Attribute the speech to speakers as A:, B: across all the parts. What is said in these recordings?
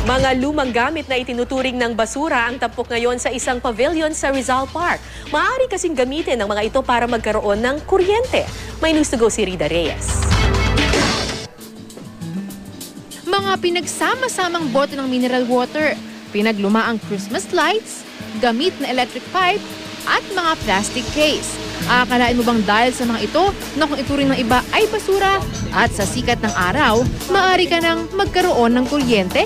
A: Mga lumang gamit na itinuturing ng basura ang tampok ngayon sa isang pavilion sa Rizal Park. Maaari kasing gamitin ng mga ito para magkaroon ng kuryente. May news to go si Rida Reyes.
B: Mga pinagsama-samang bote ng mineral water, pinaglumaang Christmas lights, gamit na electric pipe, at mga plastic case. Akalain mo bang dahil sa mga ito na kung ituring ng iba ay basura at sa sikat ng araw, maaari ka nang magkaroon ng kuryente?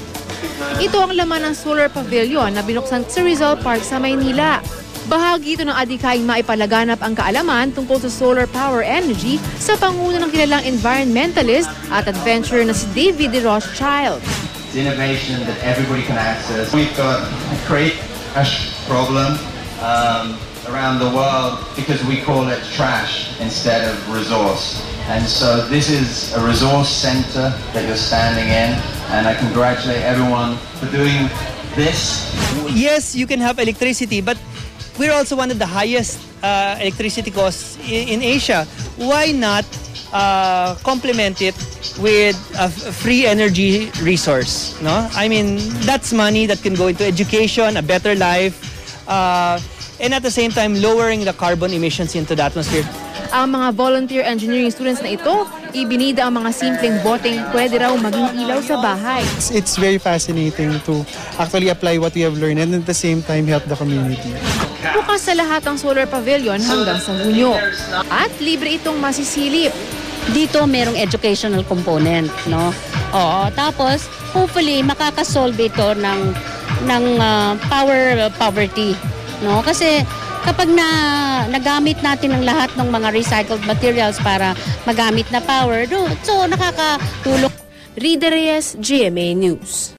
B: Ito ang laman ng solar pavilion na binuksan sa Rizal Park sa Maynila. Bahagi ito ng adhikaing maipalaganap ang kaalaman tungkol sa solar power energy sa pangulo ng kilalang environmentalist at adventurer na si David De Rothschild.
C: It's innovation that everybody can access. We've got a create trash problem around the world because we call it trash instead of resource. And so this is a resource center that you're standing in, and I congratulate everyone for doing this.
D: Yes, you can have electricity, but we're also one of the highest electricity costs in Asia. Why not complement it with a free energy resource? No, I mean that's money that can go into education, a better life, and at the same time lowering the carbon emissions into the atmosphere.
B: Ang mga volunteer engineering students na ito, ibinida ang mga simpleng boteng pwede raw maging ilaw sa bahay.
E: It's very fascinating to actually apply what we have learned and at the same time help the community.
B: Bukas sa lahat ang solar pavilion hanggang sa Hunyo. At libre itong masisilip.
F: Dito merong educational component, no? Oo, tapos hopefully makakasolve ito ng poverty, no? Kasi kapag nagamit natin ang lahat ng mga recycled materials para magamit na power, so nakakatulong.
A: Rida Reyes, GMA News.